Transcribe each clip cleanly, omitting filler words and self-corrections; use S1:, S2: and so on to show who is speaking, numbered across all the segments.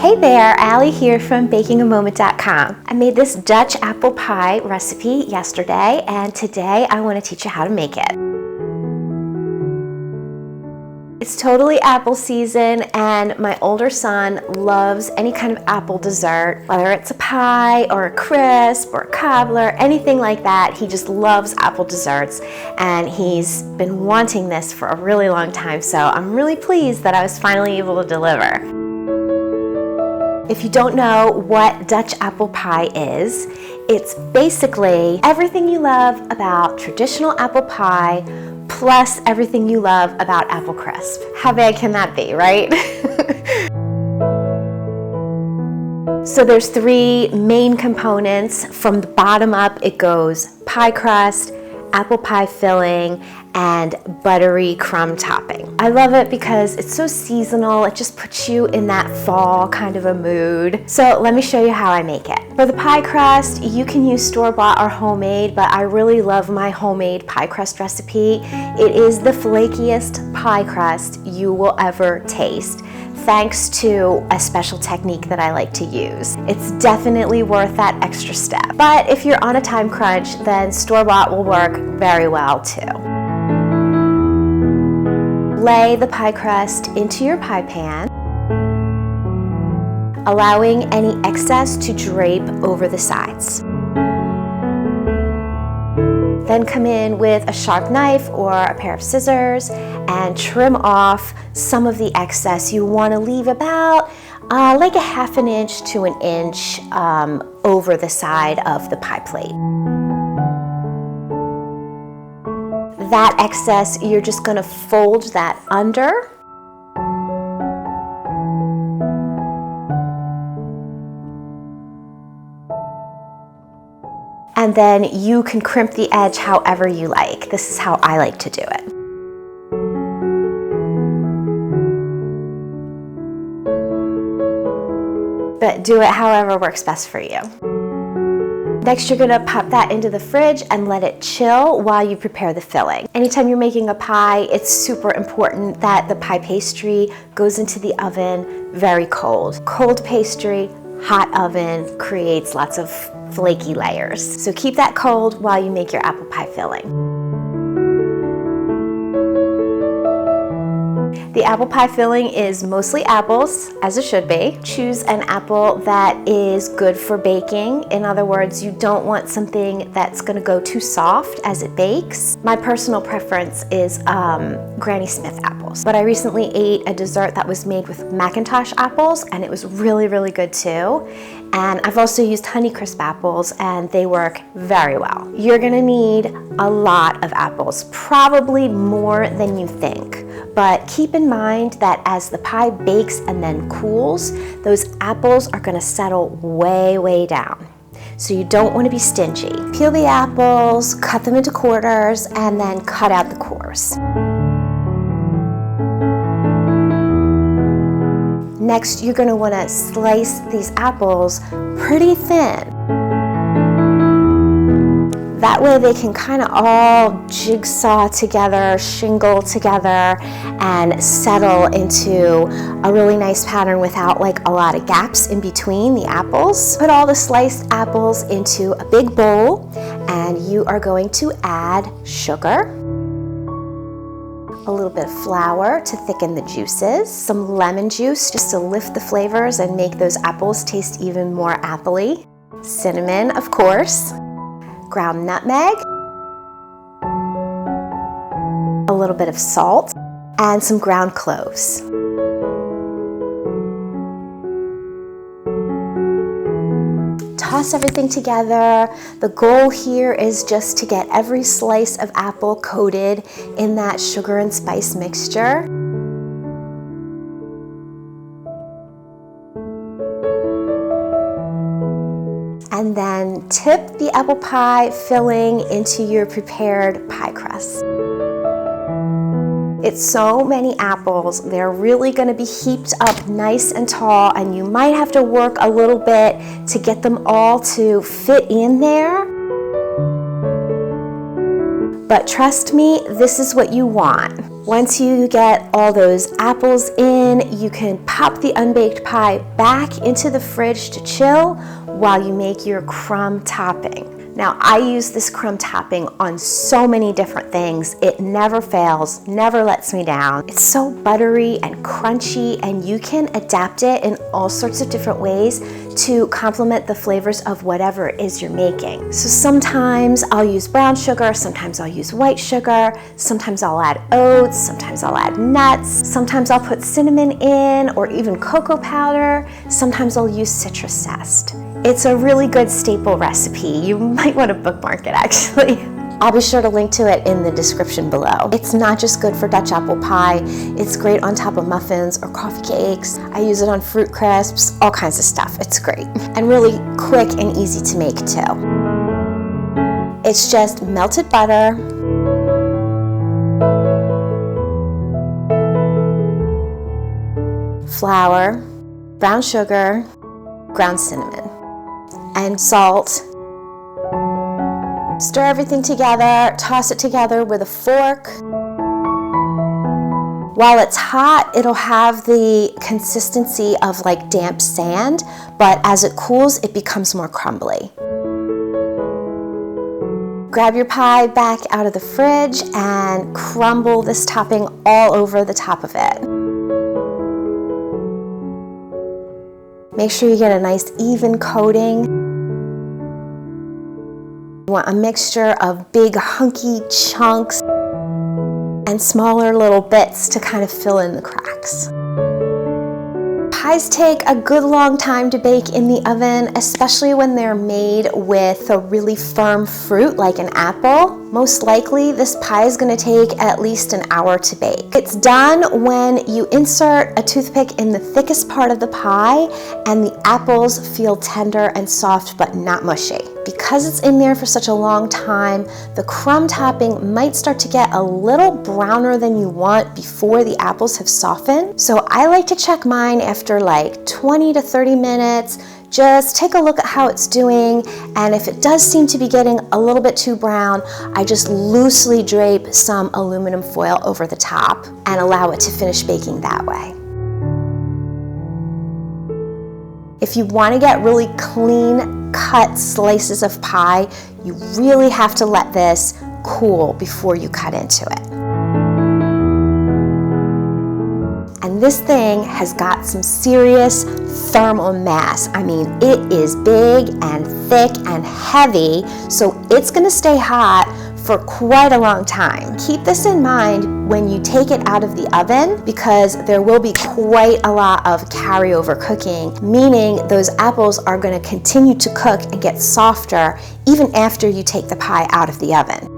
S1: Hey there, Allie here from bakingamoment.com. I made this Dutch apple pie recipe yesterday, and today I want to teach you how to make it. It's totally apple season, and my older son loves any kind of apple dessert, whether it's a pie or a crisp or a cobbler, anything like that. He just loves apple desserts, and he's been wanting this for a really long time, so I'm really pleased that I was finally able to deliver. If you don't know what Dutch apple pie is, it's basically everything you love about traditional apple pie plus everything you love about apple crisp. How bad can that be, right? So there's three main components. From the bottom up, it goes pie crust, apple pie filling, and buttery crumb topping. I love it because it's so seasonal. It just puts you in that fall kind of a mood. So let me show you how I make it. For the pie crust, you can use store-bought or homemade, but I really love my homemade pie crust recipe. It is the flakiest pie crust you will ever taste, thanks to a special technique that I like to use. It's definitely worth that extra step. But if you're on a time crunch, then store-bought will work very well too. Lay the pie crust into your pie pan, allowing any excess to drape over the sides. Then come in with a sharp knife or a pair of scissors and trim off some of the excess. You want to leave about like a ½ inch to an inch over the side of the pie plate. That excess, you're just going to fold that under. And then you can crimp the edge however you like. This is how I like to do it. But do it however works best for you. Next, you're gonna pop that into the fridge and let it chill while you prepare the filling. Anytime you're making a pie, it's super important that the pie pastry goes into the oven very cold. Cold pastry, hot oven creates lots of flaky layers. So keep that cold while you make your apple pie filling. The apple pie filling is mostly apples, as it should be. Choose an apple that is good for baking. In other words, you don't want something that's gonna go too soft as it bakes. My personal preference is Granny Smith apples. But I recently ate a dessert that was made with Macintosh apples, and it was really, really good too. And I've also used Honeycrisp apples, and they work very well. You're gonna need a lot of apples, probably more than you think. But keep in mind that as the pie bakes and then cools, those apples are gonna settle way, way down. So you don't wanna be stingy. Peel the apples, cut them into quarters, and then cut out the cores. Next, you're gonna wanna slice these apples pretty thin. That way they can kind of all jigsaw together, shingle together, and settle into a really nice pattern without like a lot of gaps in between the apples. Put all the sliced apples into a big bowl, and you are going to add sugar, a little bit of flour to thicken the juices, some lemon juice just to lift the flavors and make those apples taste even more appley, cinnamon, of course, ground nutmeg, a little bit of salt, and some ground cloves. Toss everything together. The goal here is just to get every slice of apple coated in that sugar and spice mixture. And then tip the apple pie filling into your prepared pie crust. It's so many apples, they're really gonna be heaped up nice and tall, and you might have to work a little bit to get them all to fit in there. But trust me, this is what you want. Once you get all those apples in, you can pop the unbaked pie back into the fridge to chill while you make your crumb topping. Now, I use this crumb topping on so many different things. It never fails, never lets me down. It's so buttery and crunchy, and you can adapt it in all sorts of different ways to complement the flavors of whatever it is you're making. So sometimes I'll use brown sugar, sometimes I'll use white sugar, sometimes I'll add oats, sometimes I'll add nuts, sometimes I'll put cinnamon in or even cocoa powder, sometimes I'll use citrus zest. It's a really good staple recipe. You might want to bookmark it actually. I'll be sure to link to it in the description below. It's not just good for Dutch apple pie, it's great on top of muffins or coffee cakes. I use it on fruit crisps, all kinds of stuff. It's great. And really quick and easy to make too. It's just melted butter, flour, brown sugar, ground cinnamon, and salt. Stir everything together, toss it together with a fork. While it's hot, it'll have the consistency of like damp sand, but as it cools, it becomes more crumbly. Grab your pie back out of the fridge and crumble this topping all over the top of it. Make sure you get a nice even coating. You want a mixture of big hunky chunks and smaller little bits to kind of fill in the cracks. Pies take a good long time to bake in the oven, especially when they're made with a really firm fruit like an apple. Most likely this pie is going to take at least an hour to bake. It's done when you insert a toothpick in the thickest part of the pie and the apples feel tender and soft but not mushy. Because it's in there for such a long time, the crumb topping might start to get a little browner than you want before the apples have softened. So I like to check mine after like 20 to 30 minutes. Just take a look at how it's doing, and if it does seem to be getting a little bit too brown, I just loosely drape some aluminum foil over the top and allow it to finish baking that way. If you want to get really clean cut slices of pie, you really have to let this cool before you cut into it. And this thing has got some serious thermal mass. I mean, it is big and thick and heavy, so it's going to stay hot for quite a long time. Keep this in mind when you take it out of the oven, because there will be quite a lot of carryover cooking, meaning those apples are going to continue to cook and get softer even after you take the pie out of the oven.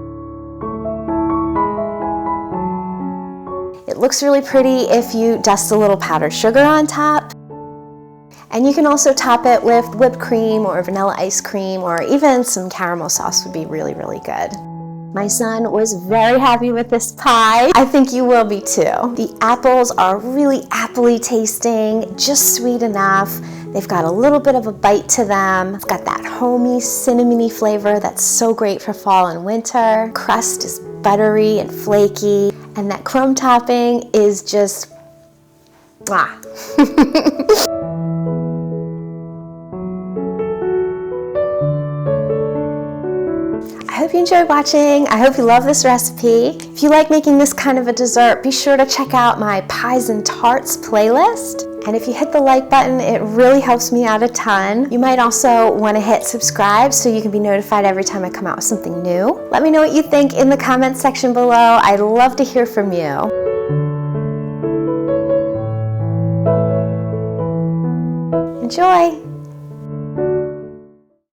S1: It looks really pretty if you dust a little powdered sugar on top. And you can also top it with whipped cream or vanilla ice cream, or even some caramel sauce would be really, really good. My son was very happy with this pie. I think you will be too. The apples are really appley tasting, just sweet enough. They've got a little bit of a bite to them. It's got that homey, cinnamony flavor that's so great for fall and winter. Crust is buttery and flaky, and that crumb topping is just, mwah. I hope you enjoyed watching. I hope you love this recipe. If you like making this kind of a dessert, be sure to check out my Pies and Tarts playlist. And if you hit the like button, it really helps me out a ton. You might also want to hit subscribe so you can be notified every time I come out with something new. Let me know what you think in the comments section below. I'd love to hear from you. Enjoy!